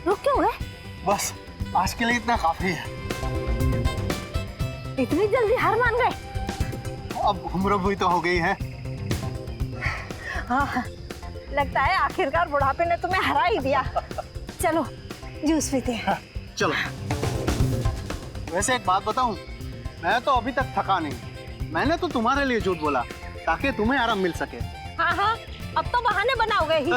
रुक क्यों गए? बस आज के लिए इतना काफी है। इतनी जल्दी हार मान गए? अब उम्र भी तो हो गई है। हाँ, लगता है आखिरकार बुढ़ापे ने तुम्हें हरा ही दिया। चलो जूस पीते हैं। चलो। वैसे एक बात बताऊं, मैं तो अभी तक थका नहीं। मैंने तो तुम्हारे लिए झूठ बोला ताकि तुम्हें आराम मिल सके। हाँ हाँ, अब तो बहाने बनाओगे ही।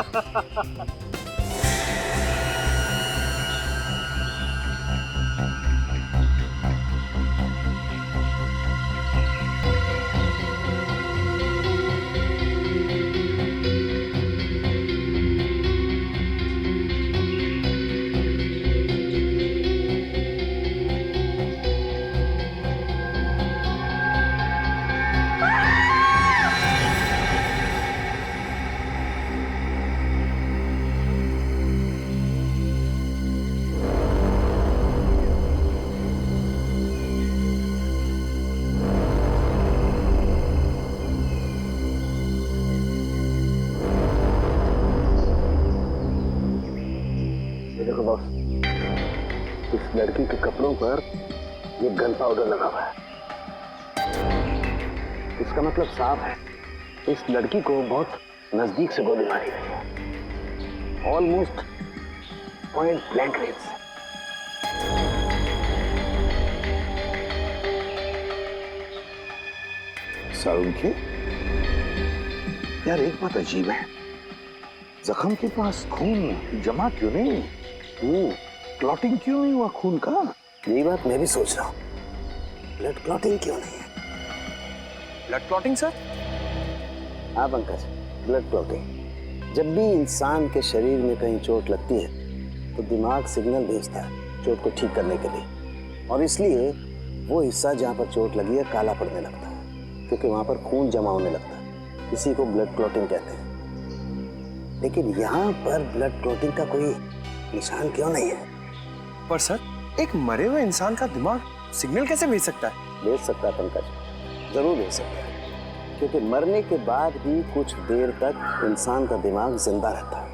देखो बॉस, इस लड़की के कपड़ों पर ये गन पाउडर लगा हुआ है। इसका मतलब साफ है, इस लड़की को बहुत नजदीक से गोली मारी गई है, ऑलमोस्ट पॉइंट ब्लैंक रेंज से। सारुंखे, यार एक बात अजीब है, जख्म के पास खून जमा क्यों नहीं? क्लॉटिंग क्यों नहीं हुआ खून का? यही बात मैं भी सोच रहा हूँ, ब्लड क्लॉटिंग क्यों नहीं है? Blood clotting sir? हाँ पंकज, ब्लड क्लॉटिंग। जब भी इंसान के शरीर में कहीं चोट लगती है तो दिमाग सिग्नल भेजता है चोट को ठीक करने के लिए, और इसलिए वो हिस्सा जहाँ पर चोट लगी है काला पड़ने लगता है, क्योंकि वहाँ पर खून जमा होने लगता है। इसी को ब्लड क्लॉटिंग कहते हैं। लेकिन यहाँ पर ब्लड क्लॉटिंग का कोई निशान क्यों नहीं है? पर सर, एक मरे हुए इंसान का दिमाग सिग्नल कैसे भेज सकता है? भेज सकता है पंकज, जरूर भेज सकता है, क्योंकि मरने के बाद भी कुछ देर तक इंसान का दिमाग जिंदा रहता है।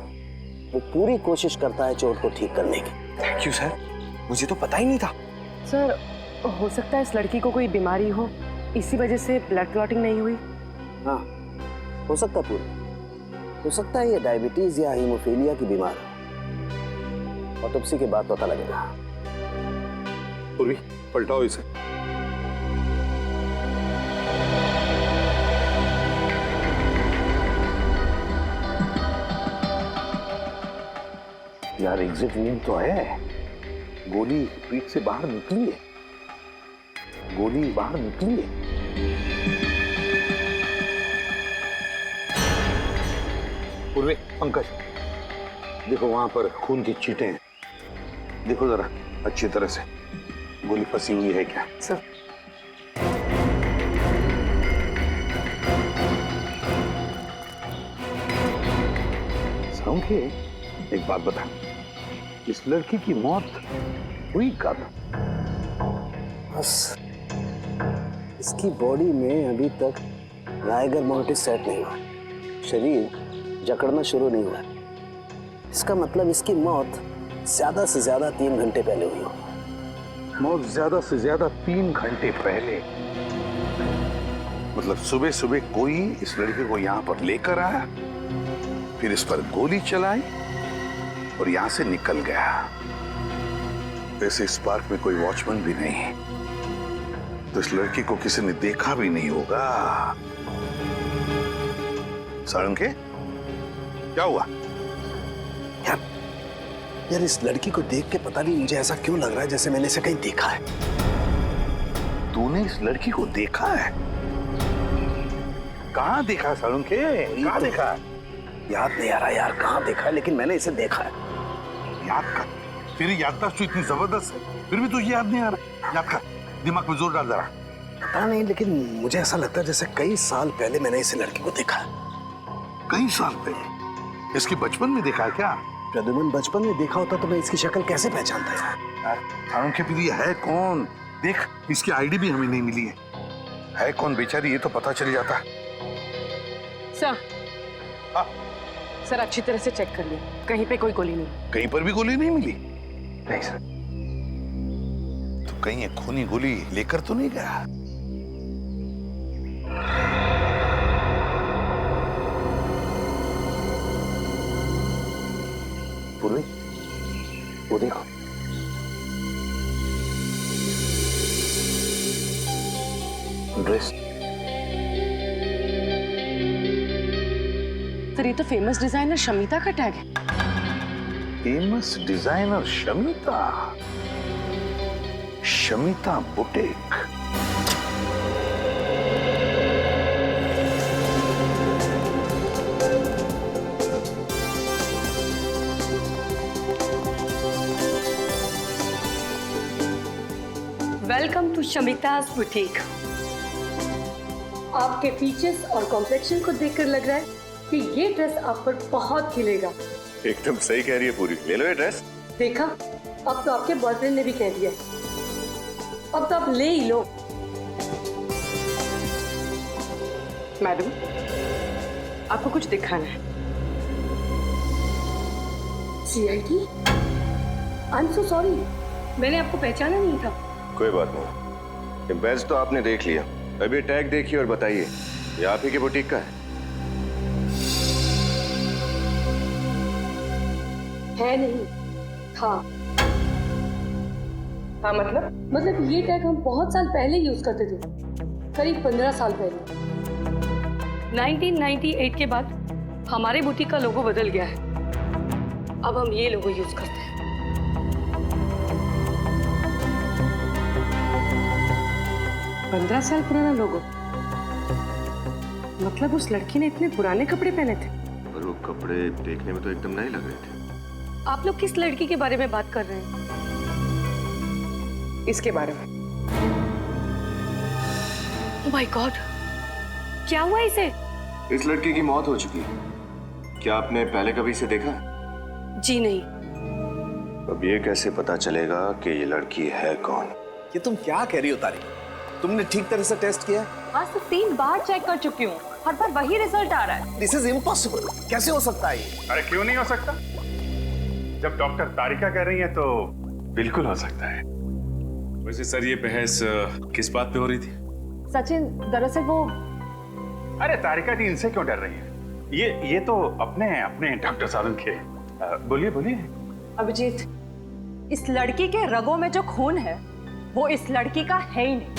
वो पूरी कोशिश करता है चोट को ठीक करने की। थैंक यू सर, मुझे तो पता ही नहीं था। सर, हो सकता है इस लड़की को कोई बीमारी हो, इसी वजह से ब्लड क्लॉटिंग नहीं हुई। हाँ, हो सकता है पूरी। हो सकता है ये डायबिटीज या हीमोफीलिया की बीमार हो। ऑटोप्सी के बाद पता लगेगा। पूर्वी, पलटाओ इसे। यार एग्जिट वूंड तो है, गोली पीठ से बाहर निकली है, गोली बाहर निकली है। पूर्वी, पंकज, देखो वहां पर खून की छींटें हैं, देखो जरा अच्छी तरह से, गोली फंसी हुई है क्या? सर, सारुंखे, एक बात बता, इस लड़की की मौत हुई कब? बस इसकी बॉडी में अभी तक राइगर मोर्टिस सेट नहीं हुआ, शरीर जकड़ना शुरू नहीं हुआ। इसका मतलब इसकी मौत ज्यादा से ज्यादा 3 घंटे पहले हुई होगी। मौत ज्यादा से ज्यादा 3 घंटे पहले? मतलब सुबह सुबह कोई इस लड़के को यहाँ पर लेकर आया, फिर इस पर गोली चलाई और यहाँ से निकल गया। वैसे इस पार्क में कोई वॉचमैन भी नहीं है, तो इस लड़की को किसी ने देखा भी नहीं होगा। सारुंखे, क्या हुआ? यार इस लड़की को देख के पता नहीं मुझे ऐसा क्यों लग रहा है जैसे मैंने इसे कहीं देखा है। तूने इस लड़की को देखा है? कहाँ देखा सारुंखे? कहाँ तो देखा? याद नहीं आ रहा यार कहाँ देखा है, लेकिन मैंने इसे देखा है। याद कर, तेरी याददाश्त तो इतनी जबरदस्त है, फिर भी तुझे याद नहीं आ रहा। याद कर, दिमाग में जोर डाल जरा। पता नहीं, लेकिन मुझे ऐसा लगता है जैसे कई साल पहले मैंने इस लड़की को देखा है। कई साल पहले? इसकी बचपन में देखा है क्या? प्रद्युमन, बचपन में देखा होता तो मैं इसकी शक्ल कैसे पहचानता यार? सारुंखे, फिर ये है कौन? देख, इसकी आईडी भी हमें नहीं मिली है कौन बेचारी, ये तो पता चल जाता। सर, सर अच्छी तरह से चेक कर लिया, कहीं पे कोई गोली नहीं। कहीं पर भी गोली नहीं मिली? नहीं सर। तो कहीं ये खूनी गोली लेकर तो नहीं गया? पूर्वी, वो देखो। ड्रेस। सर ये तो फेमस डिजाइनर शमिता का टैग है। Famous designer Shamita, Shamita boutique. Welcome to शमिता's बुटीक। आपके फीचर्स और कॉम्प्लेक्शन को देखकर लग रहा है कि ये ड्रेस आप पर बहुत खिलेगा। एकदम सही कह रही है पूरी, ले लो ये ड्रेस। देखा, अब तो आपके बॉयफ्रेंड ने भी कह दिया, अब तो आप ले ही लो। मैडम, आपको कुछ दिखाना है? CID? I am so sorry, मैंने आपको पहचाना नहीं था। कोई बात नहीं, ये बैज तो आपने देख लिया, अभी टैग देखिए और बताइए ये आप ही के बुटीक का है नहीं, था। हाँ मतलब ये टैग हम बहुत साल पहले यूज करते थे, करीब 15 साल पहले। 1998 के बाद हमारे बुटीक का लोगो बदल गया है, अब हम ये लोगो यूज करते हैं। पंद्रह साल पुराना लोगो? मतलब उस लड़की ने इतने पुराने कपड़े पहने थे? और वो कपड़े देखने में तो एकदम नए लग रहे थे। आप लोग किस लड़की के बारे में बात कर रहे हैं? इसके बारे में। ओह माय गॉड, क्या हुआ इसे? इस लड़की की मौत हो चुकी है, क्या आपने पहले कभी इसे देखा? जी नहीं। अब ये कैसे पता चलेगा कि ये लड़की है कौन? ये तुम क्या कह रही हो तारिक? तुमने ठीक तरह से टेस्ट किया? आज तो 3 बार चेक कर चुकी हूँ, हर बार वही रिजल्ट आ रहा है। This is impossible. कैसे हो सकता है ये? अरे क्यों नहीं हो सकता? जब डॉक्टर तारिका कह रही है तो बिल्कुल हो सकता है। वैसे सर ये बहस किस बात पे हो रही थी? सचिन, दरअसल वो अरे तारिका जी इनसे क्यों डर रही है? ये तो अपने डॉक्टर साहब के। बोलिए बोलिए। अभिजीत, इस लड़की के रगों में जो खून है वो इस लड़की का है ही नहीं।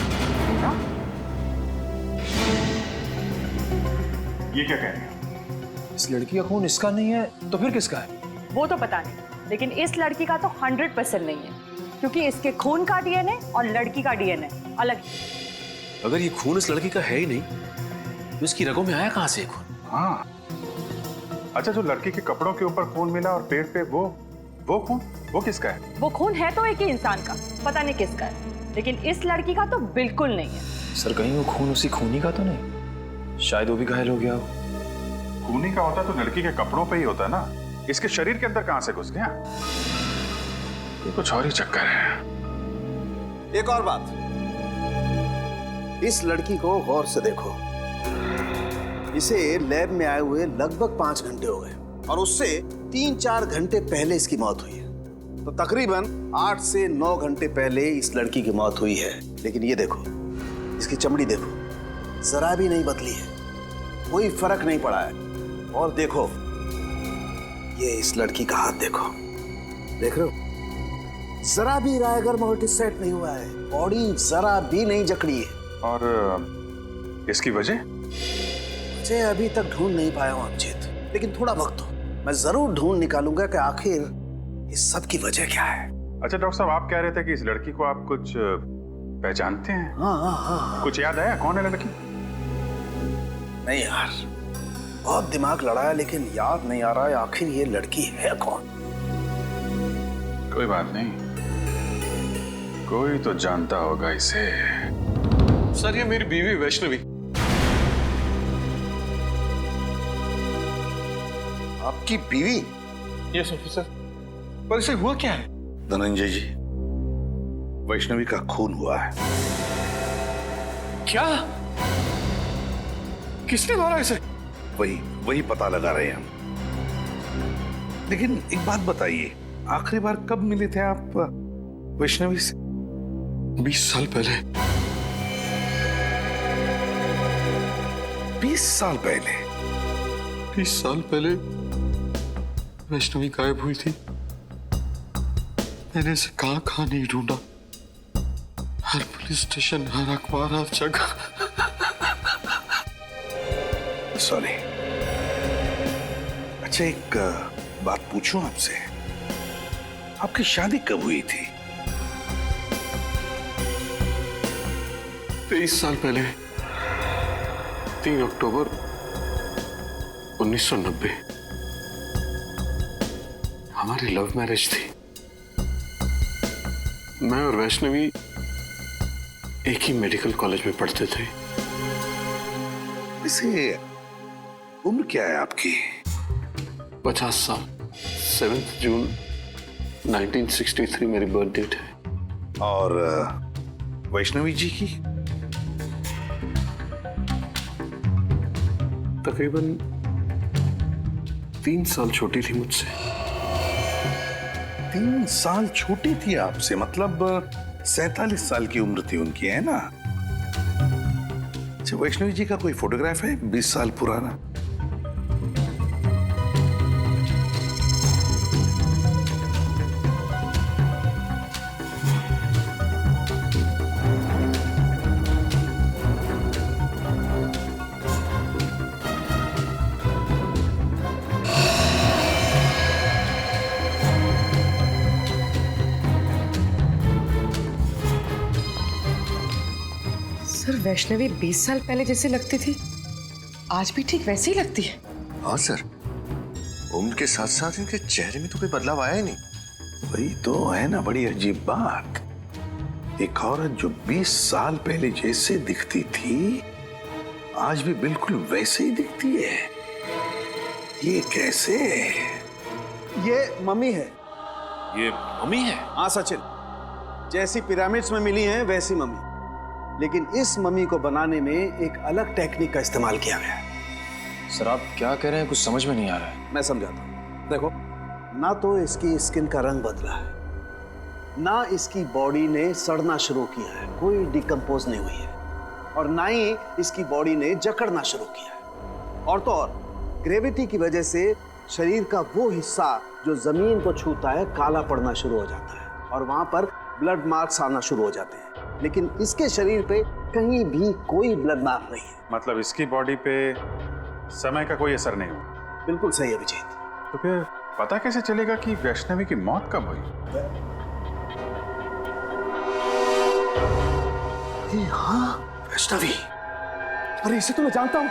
ये क्या कह रहे हैं? इस लड़की का खून इसका नहीं है तो फिर किसका है? वो तो पता नहीं, लेकिन इस लड़की का तो 100% नहीं है, क्योंकि इसके खून का DNA और लड़की का DNA अलग है। अगर ये खून इस लड़की का है ही नहीं तो इसकी रगों में आया कहां से खून? हाँ, अच्छा, जो लड़की के कपड़ों के ऊपर खून मिला और पेट पे वो खून, वो किसका है? वो खून है तो एक ही इंसान का, पता नहीं किसका है, लेकिन इस लड़की का तो बिल्कुल नहीं है। सर कहीं वो खून उसी खूनी का तो नहीं? शायद वो भी घायल हो गया हो। खूनी का होता तो लड़की के कपड़ों पे ही होता ना, इसके शरीर के अंदर कहां से घुस गया? ये कुछ और ही चक्कर है। एक और बात, इस लड़की को गौर से देखो। इसे लैब में आए हुए लगभग 5 घंटे हो गए और उससे 3-4 घंटे पहले इसकी मौत हुई है, तो तकरीबन 8 से 9 घंटे पहले इस लड़की की मौत हुई है। लेकिन ये देखो, इसकी चमड़ी देखो, जरा भी नहीं बदली है, कोई फर्क नहीं पड़ा है। और देखो, ये इस लड़की का हाथ देखो, देख रहे हो, जरा भी रायगर मोर्टिस सेट नहीं हुआ है, बॉडी जरा भी नहीं जकड़ी है। और इसकी वजह अभी तक ढूंढ नहीं पाया हूं अभिजीत, लेकिन थोड़ा वक्त दो, मैं जरूर ढूंढ निकालूंगा कि आखिर इस सब की वजह क्या है। अच्छा डॉक्टर साहब, आप कह रहे थे कि इस लड़की को आप कुछ पहचानते हैं? हाँ। कुछ याद आया कौन है लड़की? नहीं यार, बहुत दिमाग लड़ाया लेकिन याद नहीं आ रहा है आखिर ये लड़की है कौन। कोई बात नहीं, कोई तो जानता होगा इसे। सर ये मेरी बीवी वैष्णवी। आपकी बीवी? Yes officer. पर इसे हुआ क्या है? धनंजय जी, वैष्णवी का खून हुआ है। क्या? किसने मारा इसे? वही पता लगा रहे हैं हम। लेकिन एक बात बताइए, आखिरी बार कब मिले थे आप वैष्णवी से? 20 साल पहले। 20 साल पहले? 20 साल पहले वैष्णवी गायब हुई थी। मैंने इसे कहां नहीं ढूंढा, हर पुलिस स्टेशन, हर अखबार, हर जगह। सॉरी। अच्छा, एक बात पूछूं आपसे, आपकी शादी कब हुई थी? 23 साल पहले, 3 अक्टूबर 1990। हमारी लव मैरिज थी। मैं और वैष्णवी एक ही मेडिकल कॉलेज में पढ़ते थे। वैसे उम्र क्या है आपकी? 50 साल। 7 जून 1963 मेरी बर्थ डेट है। और वैष्णवी जी की? तकरीबन 3 साल छोटी थी मुझसे। 3 साल छोटी थी आपसे, मतलब 47 साल की उम्र थी उनकी, है ना? अच्छा, वैष्णवी जी का कोई फोटोग्राफ है 20 साल पुराना? सर, वैष्णवी 20 साल पहले जैसी लगती थी, आज भी ठीक वैसी ही लगती है। हाँ सर, उम्र के साथ साथ इनके चेहरे में तो कोई बदलाव आया ही नहीं। वही तो है ना बड़ी अजीब बात। एक औरत जो 20 साल पहले जैसे दिखती थी, आज भी बिल्कुल वैसे ही दिखती है। ये कैसे? ये मम्मी है। ये मम्मी है? हाँ सचिन, जैसी पिरामिड्स में मिली है वैसी मम्मी, लेकिन इस मम्मी को बनाने में एक अलग टेक्निक का इस्तेमाल किया गया है। सर आप क्या कह रहे हैं, कुछ समझ में नहीं आ रहा है। मैं समझाता हूँ। देखो, ना तो इसकी स्किन का रंग बदला है, ना इसकी बॉडी ने सड़ना शुरू किया है, कोई डिकम्पोज नहीं हुई है, और ना ही इसकी बॉडी ने जकड़ना शुरू किया है। और तो और ग्रेविटी की वजह से शरीर का वो हिस्सा जो जमीन को छूता है काला पड़ना शुरू हो जाता है, और वहां पर ब्लड मार्क्स आना शुरू हो जाते हैं। लेकिन इसके शरीर पे कहीं भी कोई ब्लड मार्क नहीं है। मतलब इसकी बॉडी पे समय का कोई असर नहीं हुआ? बिल्कुल सही अभिजीत। तो फिर पता कैसे चलेगा कि वैष्णवी की मौत कब हुई? हाँ, वैष्णवी। अरे इसे तो मैं जानता हूँ,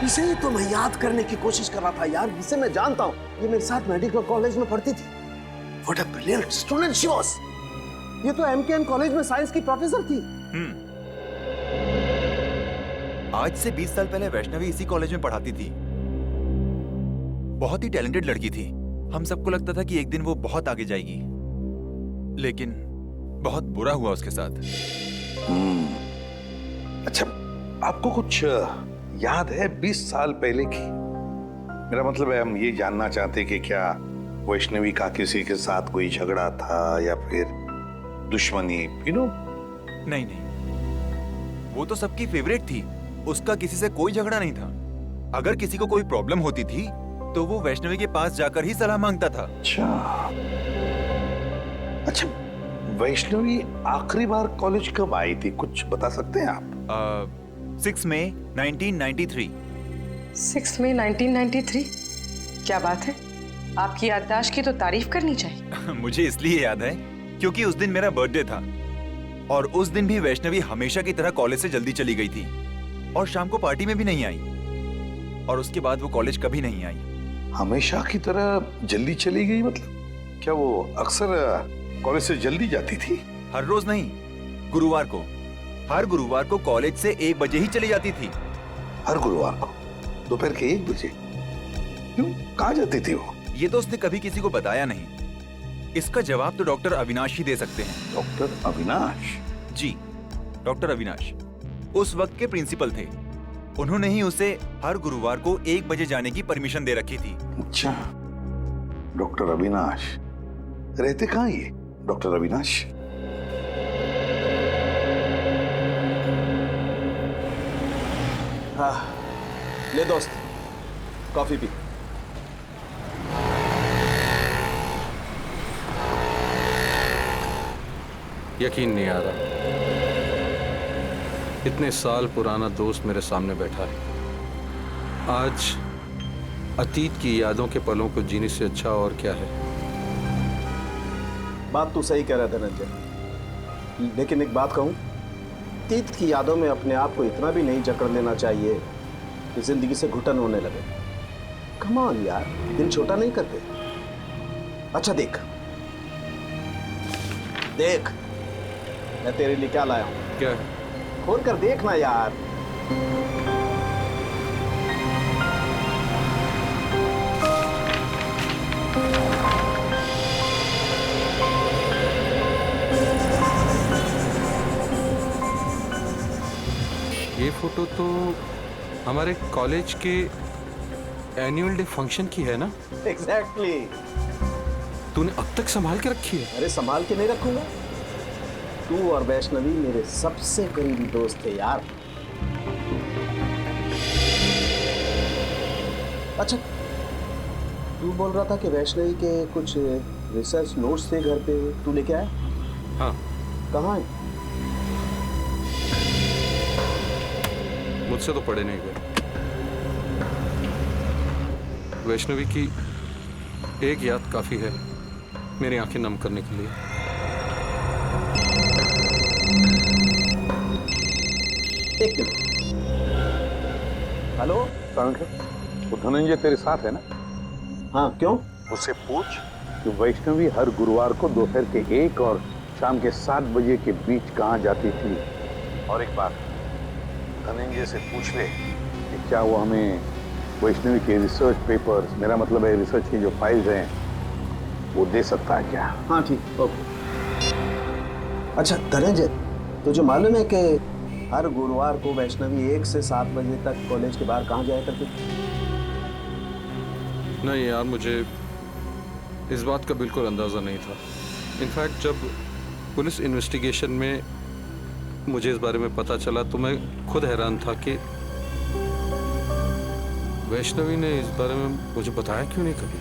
इसे ही तो मैं याद करने की कोशिश कर रहा था यार। इसे मैं जानता हूँ, ये मेरे साथ मेडिकल कॉलेज में पढ़ती थी। What a brilliant student she was. ये तो MKM कॉलेज में साइंस की प्रोफेसर थी। आज से 20 साल पहले वैष्णवी इसी कॉलेज में पढ़ाती थी। बहुत ही टैलेंटेड लड़की थी। हम सबको लगता था कि एक दिन वो बहुत आगे जाएगी, लेकिन बहुत बुरा हुआ उसके साथ। अच्छा, आपको कुछ याद है 20 साल पहले की? मेरा मतलब है, हम ये जानना चाहते कि क्या वैष्णवी का किसी के साथ कोई झगड़ा था या फिर दुश्मनी, नहीं, वो तो सबकी फेवरेट थी। उसका किसी से कोई झगड़ा नहीं था। अगर किसी को कोई प्रॉब्लम होती थी तो वो वैष्णवी के पास जाकर ही सलाह मांगता था। अच्छा, वैष्णवी आखिरी बार कॉलेज कब आई थी, कुछ बता सकते हैं आप? 6 मई 1993। 6 मई 1993? क्या बात है, आपकी याददाश्त की तो तारीफ करनी चाहिए। मुझे इसलिए याद है क्योंकि उस दिन मेरा बर्थडे था, और उस दिन भी वैष्णवी हमेशा की तरह कॉलेज से जल्दी चली गई थी, और शाम को पार्टी में भी नहीं आई, और उसके बाद वो कॉलेज कभी नहीं आई। हमेशा की तरह जल्दी चली गई मतलब क्या वो अक्सर कॉलेज से जल्दी जाती थी? हर रोज नहीं, गुरुवार को। हर गुरुवार को कॉलेज से 1 बजे ही चली जाती थी। हर गुरुवार को दोपहर के 1 बजे? क्यों, कहाँ जाती थी वो? ये तो उसने कभी किसी को बताया नहीं। इसका जवाब तो डॉक्टर अविनाश ही दे सकते हैं। डॉक्टर अविनाश? जी, डॉक्टर अविनाश उस वक्त के प्रिंसिपल थे। उन्होंने ही उसे हर गुरुवार को 1 बजे जाने की परमिशन दे रखी थी। अच्छा, डॉक्टर अविनाश रहते कहाँ ये डॉक्टर अविनाश? हाँ ले दोस्त कॉफी पी। यकीन नहीं आ रहा, इतने साल पुराना दोस्त मेरे सामने बैठा है। आज अतीत की यादों के पलों को जीने से अच्छा और क्या है। बात तू सही कह रहा है धनंजय, लेकिन एक बात कहूं, अतीत की यादों में अपने आप को इतना भी नहीं जकड़ लेना चाहिए कि जिंदगी से घुटन होने लगे। कम ऑन यार, दिल छोटा नहीं करते। अच्छा देख देख मैं तेरे लिए क्या लाया हूं। क्या? खोल कर देखना यार। ये फोटो तो हमारे कॉलेज के एनुअल डे फंक्शन की है ना? एग्जैक्टली। तूने अब तक संभाल के रखी है? अरे संभाल के नहीं रखूंगा, तू और वैष्णवी मेरे सबसे करीबी दोस्त थे यार। अच्छा तू बोल रहा था कि वैष्णवी के कुछ रिसर्च नोट्स थे घर पे, तू लेके आया? हाँ। कहाँ है? मुझसे तो पढ़े नहीं गए। वैष्णवी की एक याद काफी है मेरी आंखें नम करने के लिए। एक मिनट। हेलो वो धनंजय तेरे साथ है ना? हाँ क्यों? उससे पूछ कि वैष्णवी हर गुरुवार को दोपहर के 1 और शाम के 7 बजे के बीच कहाँ जाती थी। और एक बात धनंजय से पूछ ले कि क्या वो हमें वैष्णवी के रिसर्च पेपर्स, मेरा मतलब है रिसर्च की जो फाइल्स हैं, वो दे सकता है क्या? हाँ ठीक, ओके। अच्छा धनंजय, तुझे मालूम है कि हर गुरुवार को वैष्णवी 1 से 7 बजे तक कॉलेज के बाहर कहाँ जाया करती थी? नहीं यार, मुझे इस बात का बिल्कुल अंदाज़ा नहीं था। इनफैक्ट जब पुलिस इन्वेस्टिगेशन में मुझे इस बारे में पता चला तो मैं खुद हैरान था कि वैष्णवी ने इस बारे में मुझे बताया क्यों नहीं कभी।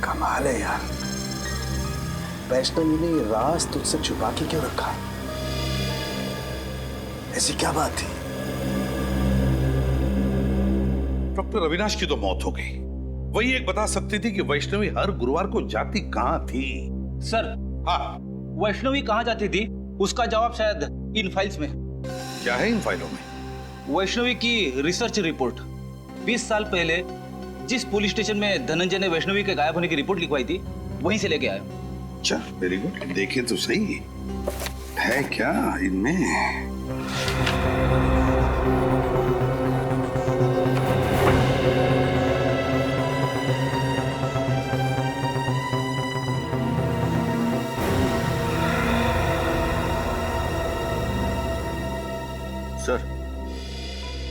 कमाल है यार, वैष्णवी ने ये राज तुझसे छुपा के क्यों रखा? ऐसी क्या बात थी? डॉक्टर अविनाश की तो मौत हो गई, वही एक बता सकती थी कि वैष्णवी हर गुरुवार को जाती कहाँ थी। सर हाँ, वैष्णवी कहाँ जाती थी उसका जवाब शायद इन फाइल्स में। क्या है इन फाइलों में? वैष्णवी की रिसर्च रिपोर्ट। 20 साल पहले जिस पुलिस स्टेशन में धनंजय ने वैष्णवी के गायब होने की रिपोर्ट लिखवाई थी, वहीं से लेके आया। अच्छा वेरी गुड, देखे तो सही है क्या इनमें।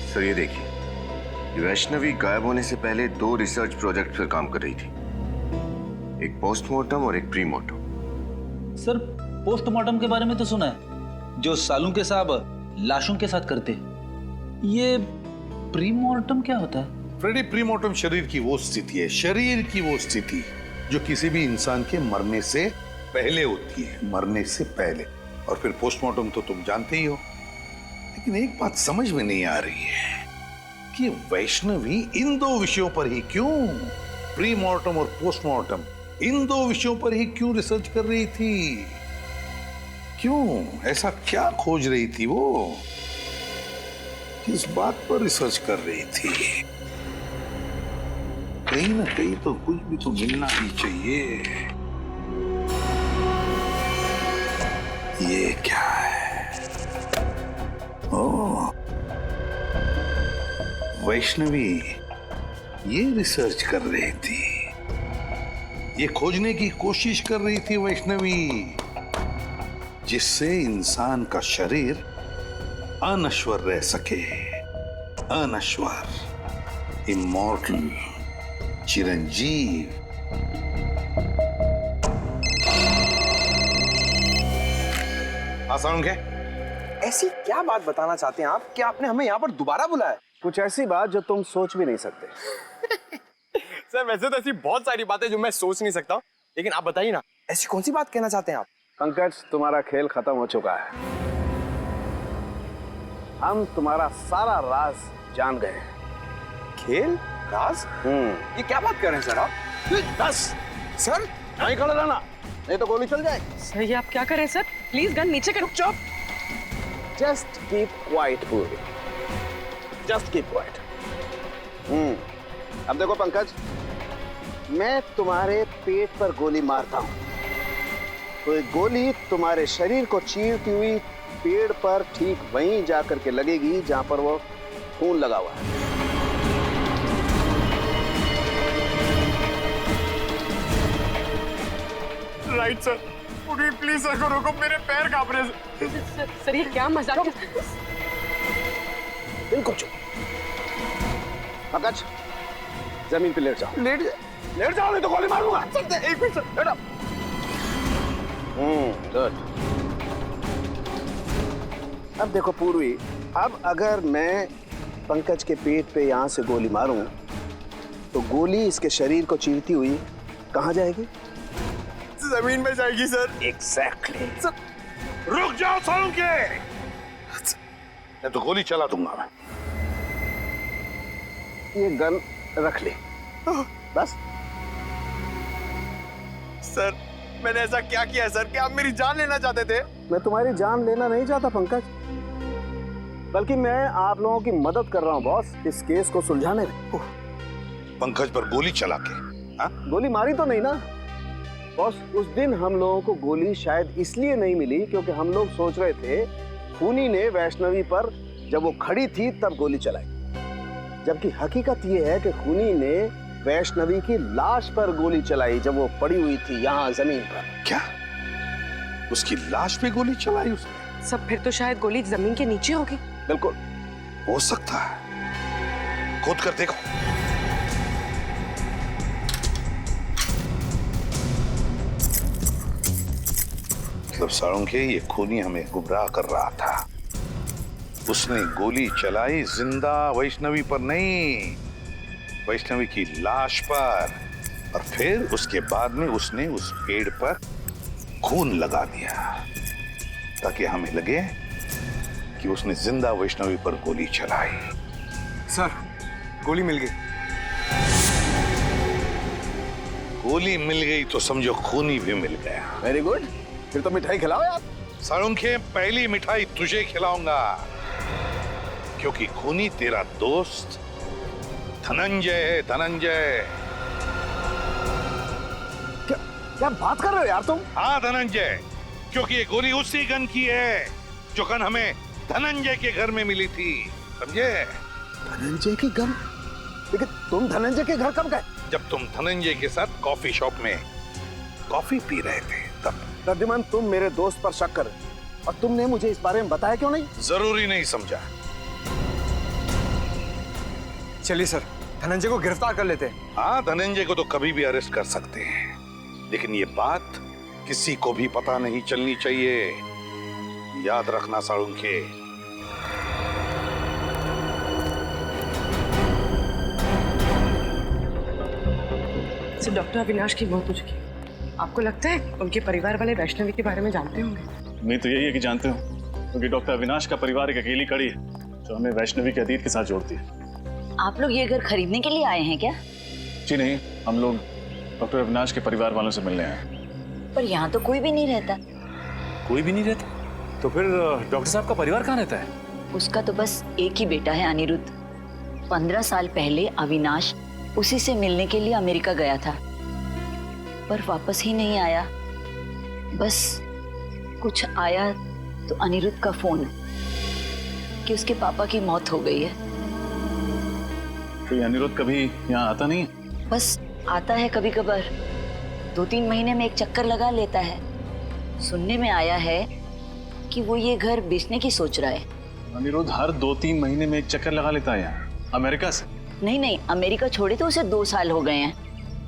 सर ये देखिए, वैष्णवी गायब होने से पहले 2 रिसर्च प्रोजेक्ट पर काम कर रही थी, एक पोस्टमार्टम और एक प्रीमार्टम। सर पोस्टमार्टम के बारे में तो सुना है, जो सालू के साहब लाशों के साथ करते हैं। ये प्रीमार्टम क्या होता है? फ्रेडी, प्रीमार्टम शरीर की वो स्थिति है, शरीर की वो स्थिति जो किसी भी इंसान के मरने से पहले होती है, मरने से पहले। और फिर पोस्टमार्टम तो तुम जानते ही हो। लेकिन एक बात समझ में नहीं आ रही है कि वैष्णवी इन 2 विषयों पर ही क्यों, प्रीमार्टम और पोस्टमार्टम, इन 2 विषयों पर ही क्यों रिसर्च कर रही थी? क्यों, ऐसा क्या खोज रही थी वो? किस बात पर रिसर्च कर रही थी? कहीं ना कहीं तो कुछ भी तो मिलना ही चाहिए। ये क्या है? ओह, वैष्णवी ये रिसर्च कर रही थी, ये खोजने की कोशिश कर रही थी वैष्णवी, जिससे इंसान का शरीर अनश्वर रह सके, अनश्वर, इमॉर्टल। चिरंजीव। हाँ साउंड क्या? ऐसी क्या बात बताना चाहते हैं आप कि आपने हमें यहाँ पर दोबारा बुलाया? कुछ ऐसी बात जो तुम सोच भी नहीं सकते। सर वैसे तो ऐसी बहुत सारी बातें जो मैं सोच नहीं सकता, लेकिन आप बताइए ना, ऐसी कौन सी बात कहना चाहते हैं आप? पंकज, तुम्हारा खेल खत्म हो चुका है। हम तुम्हारा सारा राज जान गए। खेल? राज? ये क्या बात कर रहे हैं सर आप? बस सर नहीं खड़ा रहना, नहीं तो गोली चल जाए। सर ये आप क्या कर रहे हैं सर? प्लीज गन नीचे करो। चुप। जस्ट कीप क्वाइट पूर्वी, जस्ट कीप क्वाइट। अब देखो पंकज, मैं तुम्हारे पेट पर गोली मारता हूं तो एक गोली तुम्हारे शरीर को चीरती हुई पेड़ पर ठीक वहीं जाकर के लगेगी जहां पर वो खून लगा हुआ है। राइट सर, प्लीज सर को रोको, मेरे पैर कांप रहे हैं। सर ये क्या मजाक है? बिल्कुल चुप। पंकज, जमीन पे लेट जाओ। लेट जाओ नहीं तो गोली मारूंगा। एक मिनट सर, गुड। अब देखो पूर्वी, अब अगर मैं पंकज के पेट पे यहां से गोली मारूं तो गोली इसके शरीर को चीरती हुई कहां जाएगी? जमीन में जाएगी सर। एग्जैक्टली। रुक जाओ सालों के, मैं तो गोली चला दूंगा मैं। ये गन रख ले बस। सर मैंने ऐसा क्या किया है सर कि आप मेरी जान लेना चाहते थे? मैं तुम्हारी जान लेना नहीं चाहता पंकज, बल्कि मैं आप लोगों की मदद कर रहा हूं बॉस, इस केस को सुलझाने में। पंकज पर गोली चला के? हाँ? गोली मारी तो नहीं ना बॉस। उस दिन हम लोगों को गोली शायद इसलिए नहीं मिली क्योंकि हम लोग सोच रहे थे खूनी ने वैष्णवी पर जब वो खड़ी थी तब गोली चलाई, जबकि हकीकत ये है कि खूनी ने वैष्णवी की लाश पर गोली चलाई जब वो पड़ी हुई थी यहाँ जमीन पर। क्या उसकी लाश पे गोली चलाई उसने? सब फिर तो शायद गोली जमीन के नीचे होगी। बिल्कुल हो सकता है, खोद कर देखो। मतलब साळुंखे, ये खूनी हमें गुमराह कर रहा था। उसने गोली चलाई जिंदा वैष्णवी पर नहीं, वैष्णवी की लाश पर, और फिर उसके बाद में उसने उस पेड़ पर खून लगा दिया ताकि हमें लगे कि उसने जिंदा वैष्णवी पर गोली चलाई। सर गोली मिल गई। गोली मिल गई तो समझो खूनी भी मिल गया। वेरी गुड, फिर तो मिठाई खिलाओ यार। साळुंखे, पहली मिठाई तुझे खिलाऊंगा क्योंकि खूनी तेरा दोस्त धनंजय है। धनंजय। क्या बात कर रहे हो यार तुम? हाँ धनंजय, क्योंकि ये गोली उसी गन की है जो गन हमें धनंजय के घर में मिली थी, समझे? धनंजय की गन? लेकिन तुम धनंजय के घर कब गए? जब तुम धनंजय के साथ कॉफी शॉप में कॉफी पी रहे थे तब। रद्दिमान, तुम मेरे दोस्त पर शक कर और तुमने मुझे इस बारे में बताया क्यों नहीं? जरूरी नहीं समझा। चलिए सर, धनंजय को गिरफ्तार कर लेते हैं। हाँ, धनंजय को तो कभी भी अरेस्ट कर सकते हैं, लेकिन ये बात किसी को भी पता नहीं चलनी चाहिए। याद रखना साळुंखे। सर डॉक्टर अविनाश की मौत हो चुकी है। आपको लगता है उनके परिवार वाले वैष्णवी के बारे में जानते होंगे? नहीं तो यही है कि जानते हो, क्योंकि डॉक्टर अविनाश का परिवार एक अकेली कड़ी है जो हमें वैष्णवी के अतीत के साथ जोड़ती है। आप लोग ये घर खरीदने के लिए आए हैं क्या? जी नहीं, हम लोग डॉक्टर अविनाश के परिवार वालों से मिलने आए हैं। पर यहाँ तो कोई भी नहीं रहता। कोई भी नहीं रहता? तो फिर डॉक्टर साहब का परिवार कहाँ रहता है? उसका तो बस एक ही बेटा है, अनिरुद्ध। 15 साल पहले अविनाश उसी से मिलने के लिए अमेरिका गया था, पर वापस ही नहीं आया। बस कुछ आया तो अनिरुद्ध का फोन कि उसके पापा की मौत हो गई है। तो ये अनिरुद्ध कभी यहाँ आता नहीं? बस आता है कभी कभार, 2-3 महीने में एक चक्कर लगा लेता है। सुनने में आया है कि वो ये घर बेचने की सोच रहा है। अनिरुद्ध हर 2-3 महीने में एक चक्कर लगा लेता है यहाँ अमेरिका से? नहीं नहीं, अमेरिका छोड़े तो उसे 2 साल हो गए हैं।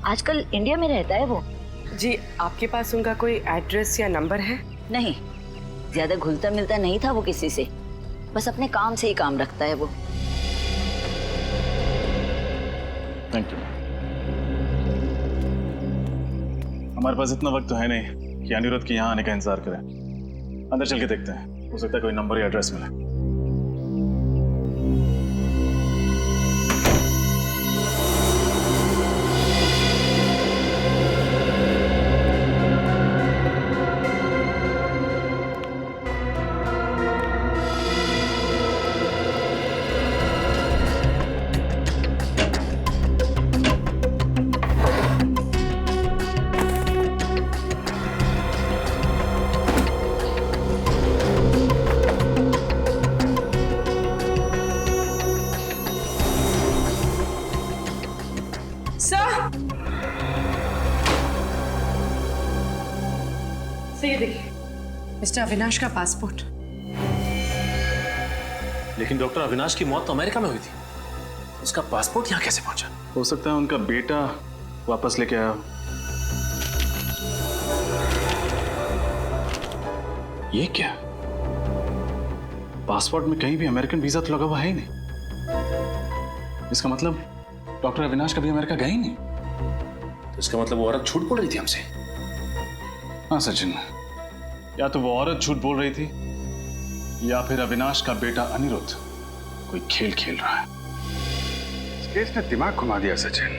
आजकल इंडिया में रहता है वो। जी, आपके पास उनका कोई एड्रेस या नंबर है? नहीं, ज्यादा घुलता मिलता नहीं था वो किसी से, बस अपने काम से ही काम रखता है वो। Thank you. हमारे पास इतना वक्त तो है नहीं कि अनिरुद्ध के यहाँ आने का इंतजार करें। अंदर चल के देखते हैं, हो सकता है कोई नंबर या एड्रेस मिले। ये देखिए, मिस्टर अविनाश का पासपोर्ट। लेकिन डॉक्टर अविनाश की मौत तो अमेरिका में हुई थी, उसका पासपोर्ट यहाँ कैसे पहुंचा? हो सकता है उनका बेटा वापस लेके आया। ये क्या? पासपोर्ट में कहीं भी अमेरिकन वीजा तो लगा हुआ है ही नहीं। इसका मतलब डॉक्टर अविनाश कभी अमेरिका गए ही नहीं। तो इसका मतलब वो औरत झूठ बोल रही थी हमसे। हाँ सचिन, या तो वो औरत झूठ बोल रही थी या फिर अविनाश का बेटा अनिरुद्ध कोई खेल खेल रहा है। इस केस ने दिमाग घुमा दिया सचिन।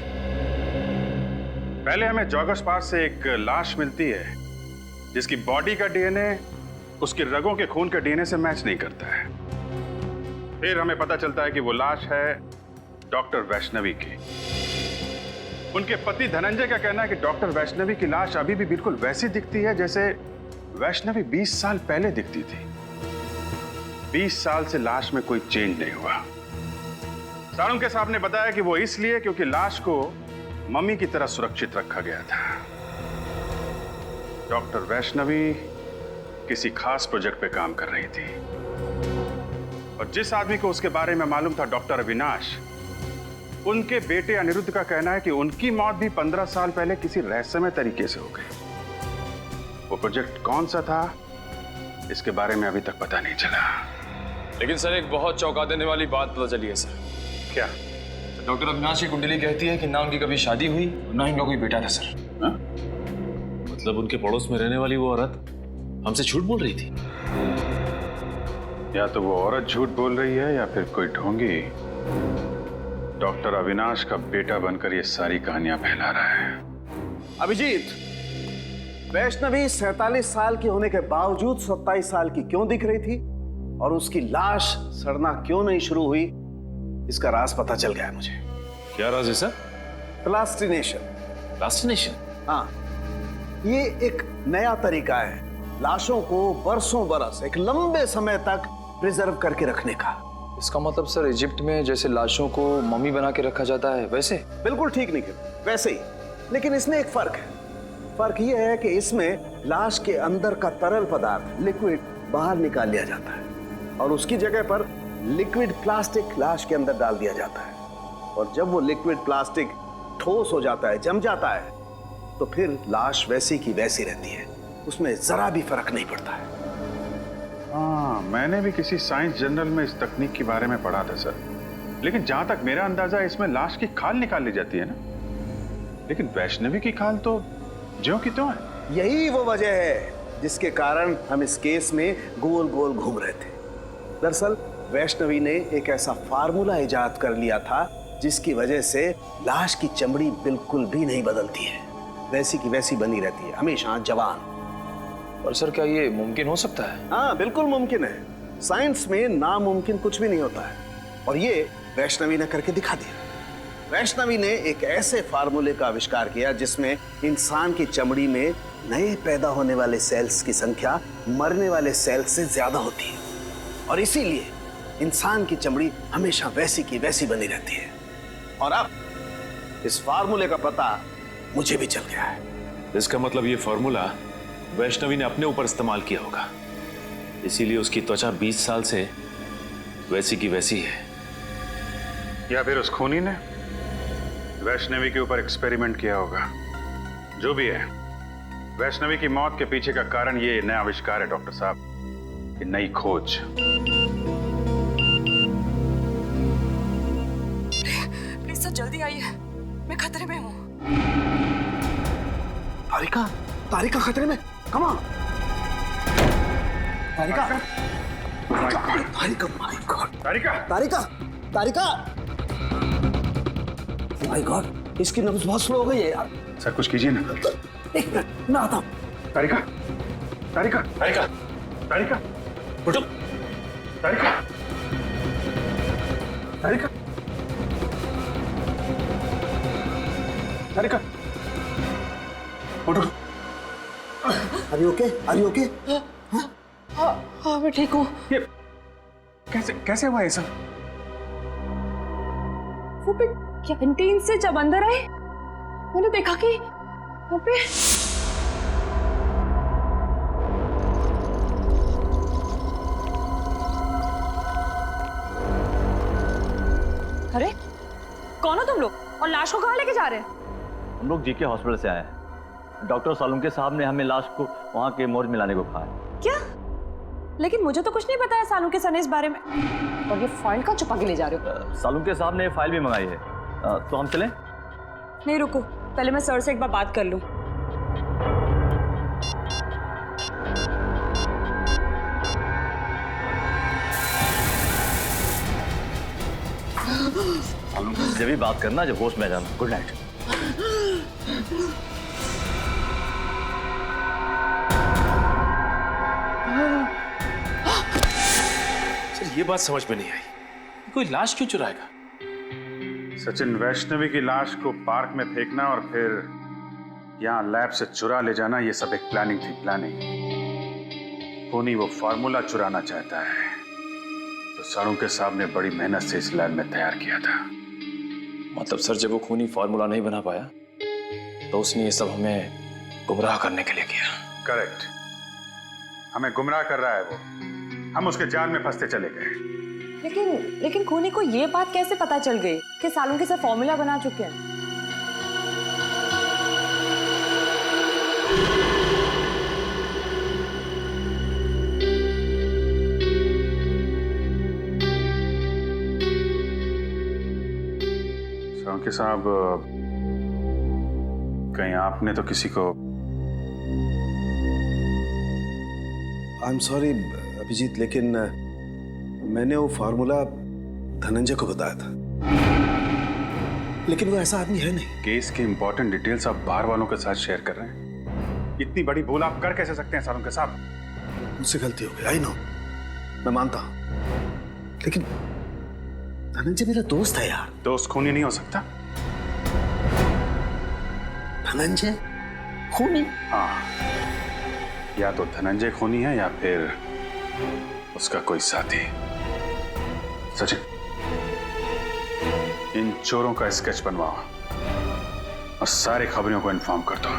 पहले हमें जॉगर्स पार्क से एक लाश मिलती है जिसकी बॉडी का डीएनए उसके रगों के खून के डीएनए से मैच नहीं करता है। फिर हमें पता चलता है कि वो लाश है डॉक्टर वैष्णवी की। उनके पति धनंजय का कहना है कि डॉक्टर वैष्णवी की लाश अभी भी बिल्कुल वैसी दिखती है जैसे वैष्णवी 20 साल पहले दिखती थी। 20 साल से लाश में कोई चेंज नहीं हुआ। साळुंखे साहब ने बताया कि वो इसलिए क्योंकि लाश को मम्मी की तरह सुरक्षित रखा गया था। डॉक्टर वैष्णवी किसी खास प्रोजेक्ट पे काम कर रही थी और जिस आदमी को उसके बारे में मालूम था, डॉक्टर अविनाश, उनके बेटे अनिरुद्ध का कहना है कि उनकी मौत भी 15 साल पहले किसी रहस्यमय तरीके से हो गई। वो प्रोजेक्ट कौन सा था, इसके बारे में अभी तक पता नहीं चला। लेकिन सर, एक बहुत चौंका देने वाली बात पता चली है सर। क्या? तो डॉक्टर अविनाश की कुंडली कहती है कि ना उनकी कभी शादी हुई ना ही उनका कोई बेटा था सर। हा? मतलब उनके पड़ोस में रहने वाली वो औरत हमसे झूठ बोल रही थी। या तो वो औरत झूठ बोल रही है या फिर कोई ढोंगी डॉक्टर अविनाश का बेटा बनकर ये सारी कहानियां फैला रहा है। अभिजीत, वैष्णवी 47 साल की होने के बावजूद 27 साल की क्यों दिख रही थी और उसकी लाश सड़ना क्यों नहीं शुरू हुई, इसका राज पता चल गया है मुझे। क्या राज है सर? प्लास्टिनेशन। प्लास्टिनेशन? हाँ, ये एक नया तरीका है लाशों को बरसों बरस, एक लंबे समय तक प्रिजर्व करके रखने का। इसका मतलब सर, इजिप्ट में जैसे लाशों को मम्मी बना के रखा जाता है वैसे? बिल्कुल ठीक निकल, वैसे ही। लेकिन इसमें एक फर्क है। फर्क यह है कि इसमें लाश के अंदर का तरल पदार्थ, लिक्विड, बाहर निकाल लिया जाता है और उसकी जगह पर लिक्विड प्लास्टिक लाश के अंदर डाल दिया जाता है। और जब वो लिक्विड प्लास्टिक ठोस हो जाता है, जम जाता है, तो फिर लाश वैसी की वैसी रहती है, उसमें जरा भी फर्क नहीं पड़ता है। हाँ, मैंने भी किसी साइंस जर्नल में इस तकनीक के बारे में पढ़ा था सर। लेकिन जहां तक मेरा अंदाजा है, इसमें लाश की खाल निकाल ली जाती है ना। लेकिन वैष्णवी की खाल तो ज्यों की त्यों है। यही वो वजह है जिसके कारण हम इस केस में गोल गोल घूम रहे थे। दरअसल वैष्णवी ने एक ऐसा फार्मूला इजाद कर लिया था जिसकी वजह से लाश की चमड़ी बिल्कुल भी नहीं बदलती है, वैसी की वैसी बनी रहती है, हमेशा जवान। और सर, क्या ये मुमकिन हो सकता है? हाँ, बिल्कुल मुमकिन है। साइंस में नामुमकिन कुछ भी नहीं होता है और ये वैष्णवी ने करके दिखा दिया। वैष्णवी ने एक ऐसे फार्मूले का आविष्कार किया जिसमें इंसान की चमड़ी में नए पैदा होने वाले सेल्स की संख्या मरने वाले सेल्स से ज्यादा होती है और इसीलिए इंसान की चमड़ी हमेशा वैसी की वैसी बनी रहती है। और अब इस फार्मूले का पता मुझे भी चल गया है। इसका मतलब ये फार्मूला वैष्णवी ने अपने ऊपर इस्तेमाल किया होगा, इसीलिए उसकी त्वचा 20 साल से वैसी की वैसी है। या फिर उस खूनी ने वैष्णवी के ऊपर एक्सपेरिमेंट किया होगा। जो भी है, वैष्णवी की मौत के पीछे का कारण ये नया आविष्कार है डॉक्टर साहब, ये नई खोज। प्लीज सर जल्दी आइए, मैं खतरे में हूँ। तारिका, तारिका खतरे में, come on. Tarika, Tarika, my God, Tarika, Tarika, Tarika, my God, इसकी नब्ज बहुत स्लो हो गई है यार। सर कुछ कीजिए ना। एक मिनट, मैं आता हूँ। तारिका, तारिका, तारिका, तारिका, उठो। तारिका, तारिका, तारिका, उठो। Are you okay? Are you okay? हाँ मैं ठीक हूँ। ये कैसे कैसे हुआ ये सब? वो भी कैंटीन से जब अंदर आए मैंने देखा कि वहाँ पे अरे कौन हो तुम लोग और लाश को कहाँ लेके जा रहे हैं? हम लोग जीके हॉस्पिटल से आए हैं। डॉक्टर सालुंके साहब ने हमें लाश को वहाँ के मोर्ग में लाने को कहा है। क्या? लेकिन मुझे तो कुछ नहीं पता है सालुंके सर ने इस बारे में। और ये फाइल कहाँ छुपा के ले जा रहे हो? सालुंके साहब ने फाइल भी मंगाई है। तो हम चलें? नहीं रुको, पहले मैं सर से एक बार बात कर लूं। जब भी बात करना जब होश में आ जाना। Good night. सर ये बात समझ में नहीं आई, कोई लाश क्यों चुराएगा? सचिन, वैष्णवी की लाश को पार्क में फेंकना और फिर यहाँ लैब से चुरा ले जाना, ये सब एक प्लानिंग थी। प्लानिंग। खूनी वो फार्मूला चुराना चाहता है तो सालुंके साहब ने बड़ी मेहनत से इस लैब में तैयार किया था। मतलब सर जब वो खूनी फार्मूला नहीं बना पाया तो उसने ये सब हमें गुमराह करने के लिए किया। करेक्ट, हमें गुमराह कर रहा है वो। हम उसके जाल में फंसते चले गए। लेकिन खूनी को ये बात कैसे पता चल गई कि सालुंके सर फॉर्मूला बना चुके हैं? सालुंके साहब, कहीं आपने तो किसी को? आई एम सॉरी अभिजीत, लेकिन मैंने वो फार्मूला धनंजय को बताया था, लेकिन वो ऐसा आदमी है नहीं। केस की इंपॉर्टेंट डिटेल्स आप बाहर वालों के साथ शेयर कर रहे हैं। इतनी बड़ी भूल आप कर कैसे सकते हैं सालुंके साहब? मुझसे गलती हो गई, आई नो, मैं मानता हूं, लेकिन धनंजय मेरा दोस्त है यार। दोस्त खूनी नहीं हो सकता? धनंजय खूनी? हाँ, या तो धनंजय खूनी है या फिर उसका कोई साथी। सचिन, इन चोरों का स्केच बनवाओ और सारे खबरियों को इन्फॉर्म कर दो।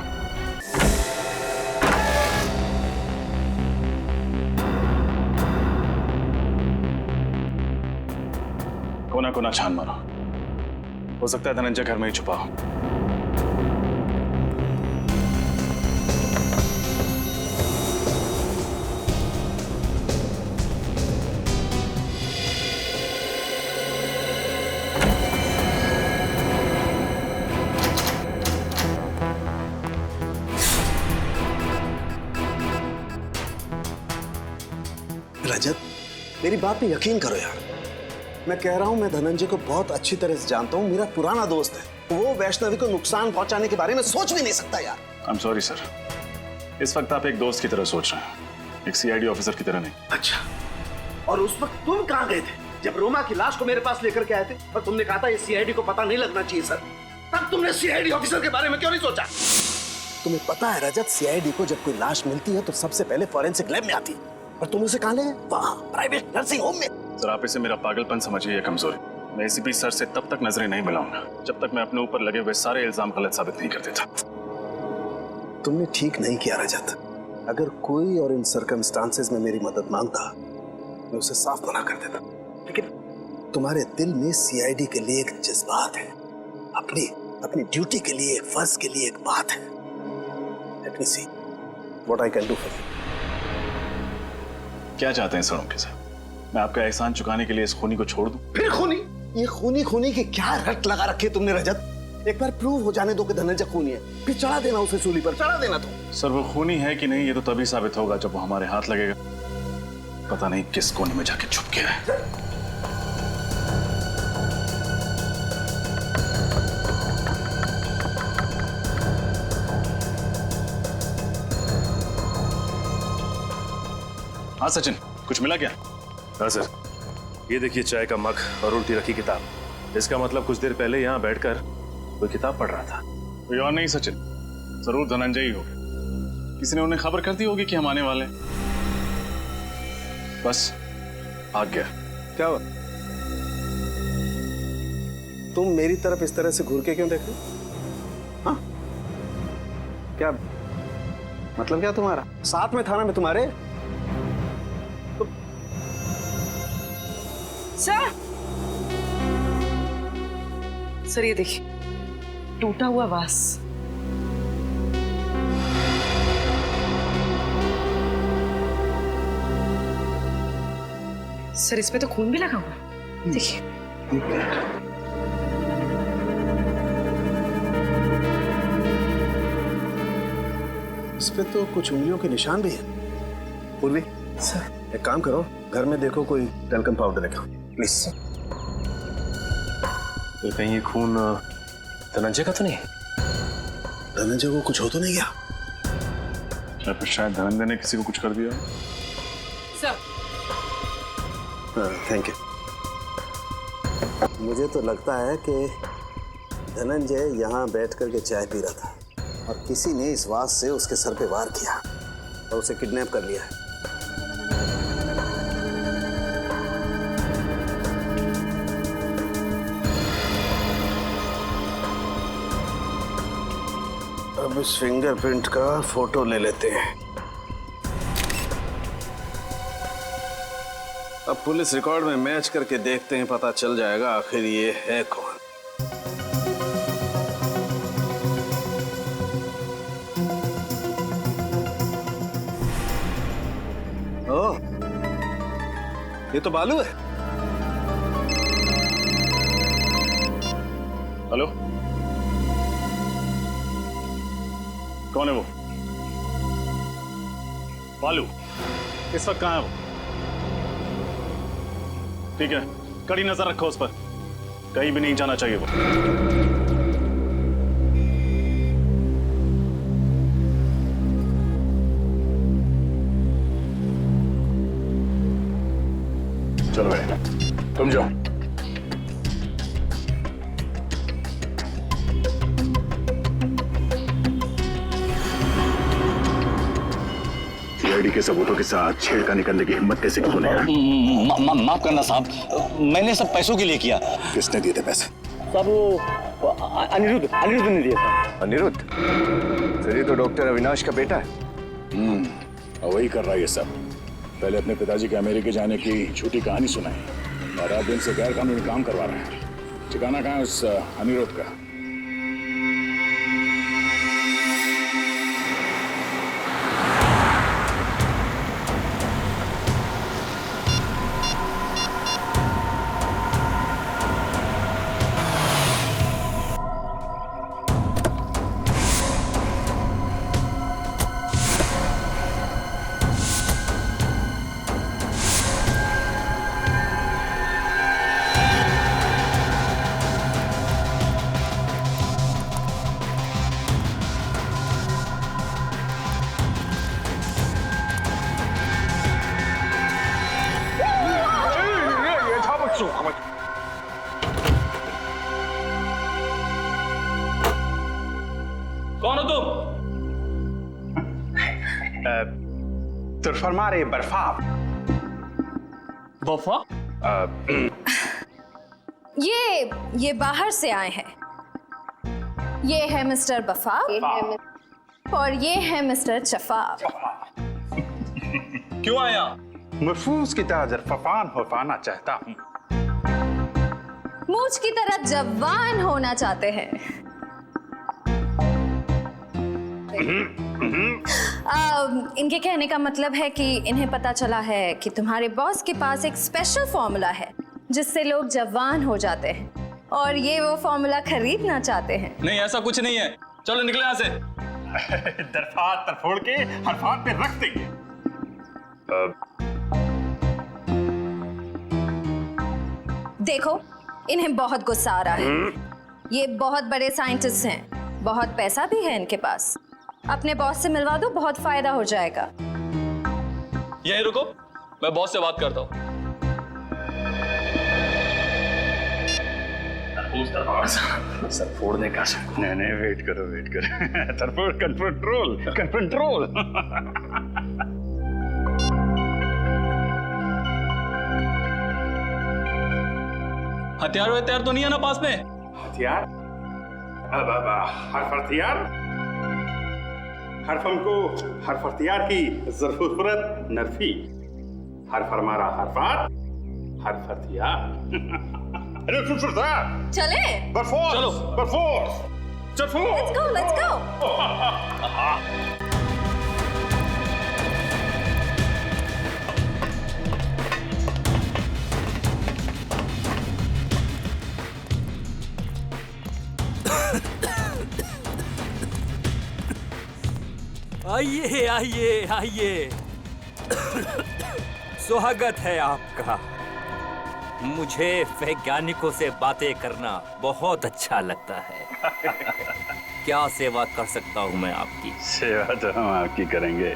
कोना कोना छान मारो, हो सकता है धनंजय घर में ही छुपा हो। रजत, मेरी बात पे यकीन करो यार, मैं कह रहा हूं, मैं धनंजय को बहुत अच्छी तरह से जानता हूं, मेरा पुराना दोस्त है। वो वैष्णवी को नुकसान पहुंचाने के बारे में सोच भी नहीं सकता यार। आई एम सॉरी सर, इस वक्त आप एक दोस्त की तरह सोच रहे हैं, एक सीआईडी ऑफिसर की तरह नहीं। अच्छा, और उस वक्त तुम कहां गए थे जब रोमा की लाश को मेरे पास लेकर के आए थे और तुमने कहा था ये सीआईडी को पता नहीं लगना चाहिए सर? तब तुमने सीआईडी ऑफिसर के बारे में क्यों नहीं सोचा? तुम्हें पता है रजत, सीआईडी को जब कोई लाश मिलती है तो सबसे पहले फॉरेंसिक लैब में आती है, और तुम उसे कहां ले गए? वहां प्राइवेट नर्सिंग होम में। सर आप इसे मेरा पागलपन समझिए या कमजोरी। मैं एसीपी सर से तब तक नजरें नहीं मिलाऊंगा जब तक मैं अपने ऊपर लगे हुए सारे इल्जाम गलत साबित नहीं कर देता। तुमने ठीक नहीं किया रजत। अगर कोई और इन सर्कमस्टांसेस में मेरी मदद मांगता, मैं उसे साफ मना कर देता, लेकिन तुम्हारे दिल में सीआईडी के लिए एक जज्बात है, अपनी अपनी ड्यूटी के लिए, एक फर्ज के लिए एक बात है। Let me see what I can do for you. क्या चाहते हैं सड़ों साहब? मैं आपका एहसान चुकाने के लिए इस खूनी को छोड़ दूं? फिर खूनी? ये खूनी खूनी की क्या रट लगा रखी है तुमने रजत? एक बार प्रूव हो जाने दो कि धनंजय खूनी है, फिर चढ़ा देना उसे सूली पर, चढ़ा देना तुम। सर वो खूनी है कि नहीं ये तो तभी साबित होगा जब वो हमारे हाथ लगेगा। पता नहीं किस कोने में जाके छुप गया है। हाँ सचिन, कुछ मिला क्या? हाँ सर, ये देखिए चाय का मग और उल्टी रखी किताब। इसका मतलब कुछ देर पहले यहाँ बैठकर कोई किताब पढ़ रहा था। कोई और नहीं सचिन, जरूर धनंजय ही होगा। किसी ने उन्हें खबर कर दी होगी कि हम आने वाले हैं। बस भाग गया। क्या हुआ? तुम मेरी तरफ इस तरह से घूर के क्यों देख रहे हो? हाँ? क्या मतलब क्या तुम्हारा? साथ में था ना मैं तुम्हारे? सर ये देखिए, टूटा हुआ वास। सर इसमें तो खून भी लगा हुआ, देखिए। इस पे तो कुछ उंगलियों के निशान भी हैं। पूर्वी सर, एक काम करो, घर में देखो कोई टैल्कम पाउडर रखा, प्लीज। तो कहीं ये खून धनंजय का तो नहीं? धनंजय को कुछ हो तो नहीं गया? क्या फिर शायद धनंजय ने किसी को कुछ कर दिया? Sir thank you. मुझे तो लगता है कि धनंजय यहाँ बैठ करके चाय पी रहा था और किसी ने इस वास से उसके सर पे वार किया और उसे किडनैप कर लिया है। अब इस फिंगरप्रिंट का फोटो ले लेते हैं। अब पुलिस रिकॉर्ड में मैच करके देखते हैं, पता चल जाएगा आखिर ये है कौन। ओह, ये तो बालू है। हेलो, कौन है वो? बालू इस वक्त कहाँ है वो? ठीक है, कड़ी नजर रखो उस पर, कहीं भी नहीं जाना चाहिए वो। चलो भाई, तुम जाओ। सीआईडी के सबूतों के साथ छेड़खानी करने की हिम्मत कैसे की तूने? माफ करना साहब, मैंने सब पैसों के लिए किया। किसने दिए थे पैसे? साहब वो अनिरुद्ध ने दिया था। अनिरुद्ध? फिर ये तो डॉक्टर अविनाश का बेटा है। वही कर रहा है ये सब। पहले अपने पिताजी के अमेरिका जाने की झूठी कहानी सुनाई और अब इनसे गैर कानूनी काम करवा रहा है। ठिकाना कहाँ है उस अनिरुद्ध का? कौन हो तुम? तुरफरमारे बर्फा। बर्फा? ये बाहर से आए हैं। ये है मिस्टर बफा और ये है मिस्टर चफाब। क्यों आया? महफूज की ताजर फफान हो पाना चाहता हूँ। मूछ की तरह जवान होना चाहते हैं। इनके कहने का मतलब है कि इन्हें पता चला है कि तुम्हारे बॉस के पास एक स्पेशल फॉर्मूला है जिससे लोग जवान हो जाते हैं और ये वो फॉर्मूला खरीदना चाहते हैं। नहीं, ऐसा कुछ नहीं है। चलो निकले यहाँ से। दरफात तरफोड़ के हरफात पे रख देंगे। देखो, इन्हें बहुत गुस्सा आ रहा है। ये बहुत बड़े साइंटिस्ट हैं, बहुत पैसा भी है इनके पास। अपने बॉस से मिलवा दो, बहुत फायदा हो जाएगा। यहीं रुको, मैं बॉस से बात करता हूँ। सर फोड़ने का नहीं, वेट करो तरफोड़ कंट्रोल। हथियार तो नहीं है ना पास में? हथियार? हर्फ हथियार? हर्फ हमको हर्फ हथियार की जरूरत नफी। हर्फ हमारा हरफात, हर्फ हथियार। चले? चलो, Let's go. आइए। स्वागत है आपका। मुझे वैज्ञानिकों से बातें करना बहुत अच्छा लगता है। क्या सेवा कर सकता हूँ मैं आपकी? सेवा तो हम आपकी करेंगे।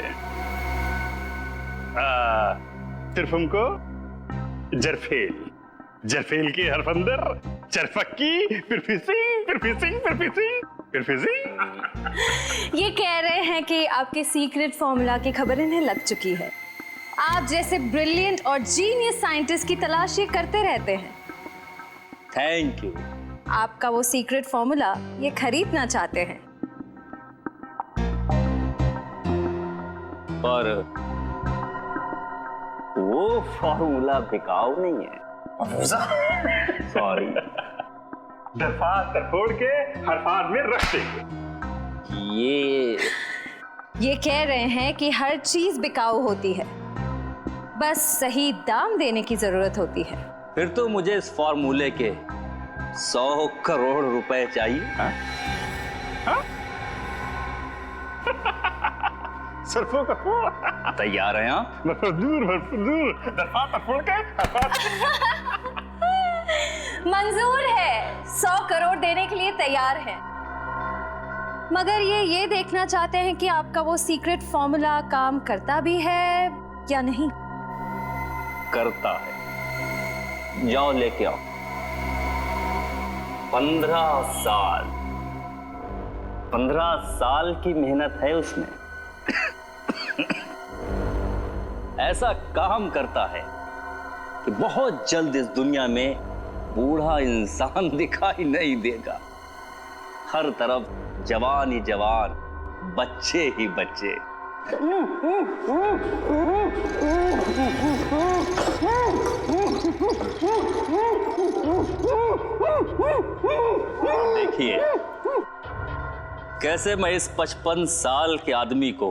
सिर्फ हमको जरफेल की हरफ अंदर, चरफक्की, फिर फिसिंग। ये कह रहे हैं कि आपके सीक्रेट फॉर्मूला की खबर इन्हें लग चुकी है। आप जैसे ब्रिलियंट और जीनियस साइंटिस्ट की तलाश ये करते रहते हैं। Thank you. आपका वो सीक्रेट फॉर्मूला ये खरीदना चाहते हैं। पर वो फॉर्मूला बिकाऊ नहीं है। सॉरी। दरफात तरफोड़ के हरफात में रख देंगे। ये कह रहे हैं कि हर चीज बिकाऊ होती है, बस सही दाम देने की जरूरत होती है। फिर तो मुझे इस फॉर्मूले के 100 करोड़ रुपए चाहिए। सरफों का फूल। तैयार हैं आप? दूर दरफात तरफोड़ के मंजूर है, 100 करोड़ देने के लिए तैयार है। मगर ये देखना चाहते हैं कि आपका वो सीक्रेट फॉर्मूला काम करता भी है या नहीं। करता है। जाओ लेके आओ। 15 साल की मेहनत है उसमें। ऐसा काम करता है कि बहुत जल्द इस दुनिया में बूढ़ा इंसान दिखाई नहीं देगा। हर तरफ जवान ही जवान, बच्चे ही बच्चे। देखिए कैसे मैं इस 55 साल के आदमी को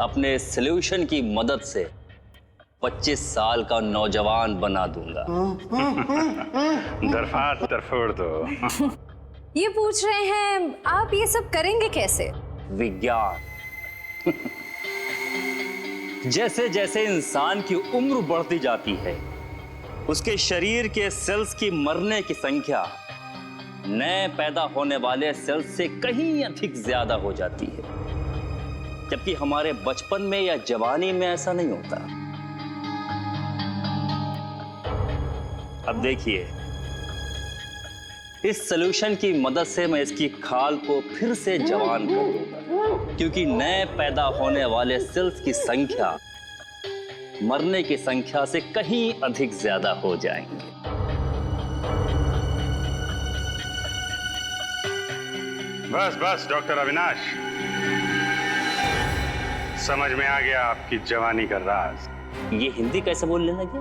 अपने सॉल्यूशन की मदद से 25 साल का नौजवान बना दूंगा। दरफात तरफोड़ दो। ये पूछ रहे हैं आप ये सब करेंगे कैसे? विज्ञान। जैसे जैसे इंसान की उम्र बढ़ती जाती है, उसके शरीर के सेल्स की मरने की संख्या नए पैदा होने वाले सेल्स से कहीं अधिक ज्यादा हो जाती है, जबकि हमारे बचपन में या जवानी में ऐसा नहीं होता। अब देखिए, इस सॉल्यूशन की मदद से मैं इसकी खाल को फिर से जवान कर दूंगा, क्योंकि नए पैदा होने वाले सेल्स की संख्या मरने की संख्या से कहीं अधिक ज्यादा हो जाएंगे। बस डॉक्टर अविनाश, समझ में आ गया आपकी जवानी का राज। ये हिंदी कैसे बोलने लगे?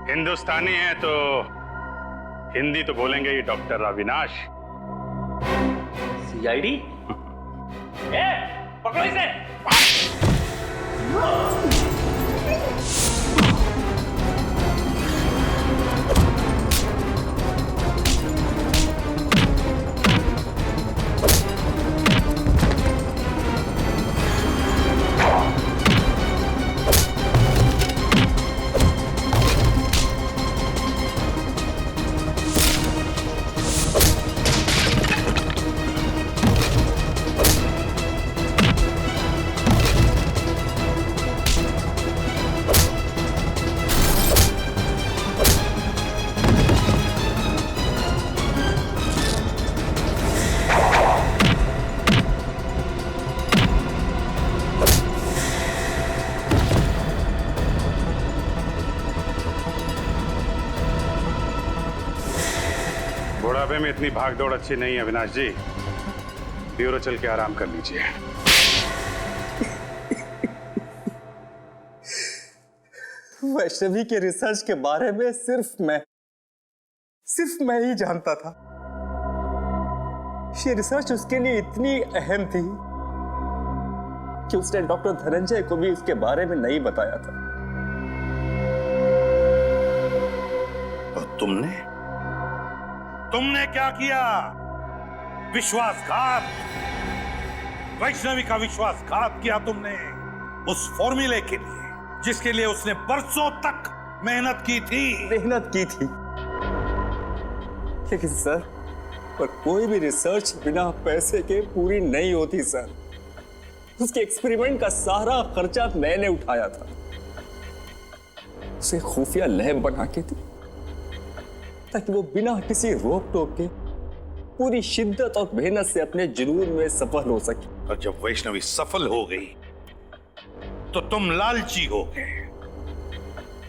हिंदुस्तानी है तो हिंदी तो बोलेंगे ही डॉक्टर अविनाश। सीआईडी? पकड़ो इसे। बुढ़ापे में इतनी भाग दौड़ अच्छी नहीं है अविनाश जी। ब्यूरो चल के आराम कर लीजिए। वैष्णवी के रिसर्च के बारे में सिर्फ मैं ही जानता था। ये रिसर्च उसके लिए इतनी अहम थी कि उसने डॉक्टर धनंजय को भी उसके बारे में नहीं बताया था। और तुमने क्या किया? विश्वासघात। वैष्णवी का विश्वासघात किया तुमने उस फॉर्मूले के लिए जिसके लिए उसने बरसों तक मेहनत की थी। लेकिन सर, पर कोई भी रिसर्च बिना पैसे के पूरी नहीं होती सर। उसके एक्सपेरिमेंट का सारा खर्चा मैंने उठाया था। उसे खुफिया लैब बना के दी ताकि वो बिना किसी रोक टोक के पूरी शिद्दत और मेहनत से अपने जुनून में सफल हो सके। और जब वैष्णवी सफल हो गई तो तुम लालची हो गए।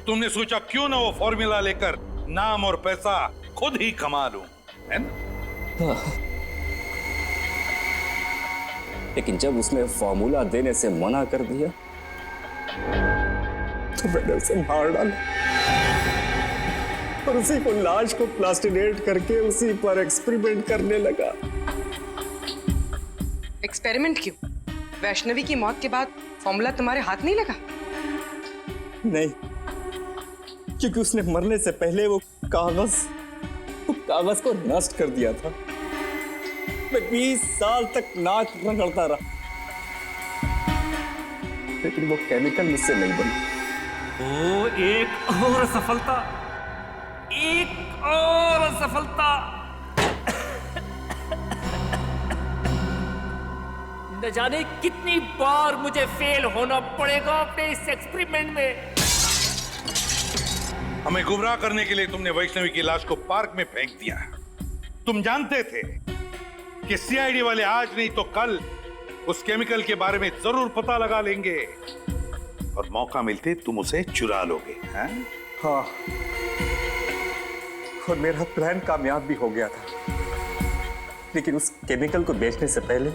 तुमने सोचा क्यों ना वो फॉर्मूला लेकर नाम और पैसा खुद ही कमा लूं, है ना? लेकिन जब उसने फॉर्मूला देने से मना कर दिया तो मैंने उसे मार डाला और उसी को लाश को प्लास्टिनेट करके उसी पर एक्सपेरिमेंट करने लगा। एक्सपेरिमेंट क्यों? वैष्णवी की मौत के बाद फॉर्मूला तुम्हारे हाथ नहीं लगा? नहीं, क्योंकि उसने मरने से पहले वो कागज को नष्ट कर दिया था। मैं 20 साल तक नाक रगड़ता रहा, लेकिन वो केमिकल मुझसे नहीं बनी। ओ, एक और सफलता। न जाने कितनी बार मुझे फेल होना पड़ेगा अपने इस एक्सपेरिमेंट में। हमें गुमराह करने के लिए तुमने वैष्णवी की लाश को पार्क में फेंक दिया। तुम जानते थे कि सीआईडी वाले आज नहीं तो कल उस केमिकल के बारे में जरूर पता लगा लेंगे और मौका मिलते तुम उसे चुरा लोगे, हैं? हाँ, और मेरा प्लान कामयाब भी हो गया था। लेकिन उस केमिकल को बेचने से पहले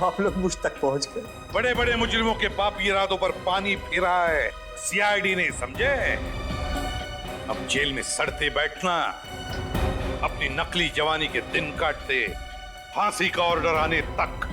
आप लोग मुझ तक पहुंच गए। बड़े बड़े मुजरिमों के पापी इरादों पर पानी फिरा है सीआईडी ने, समझे? अब जेल में सड़ते बैठना, अपनी नकली जवानी के दिन काटते फांसी का ऑर्डर आने तक।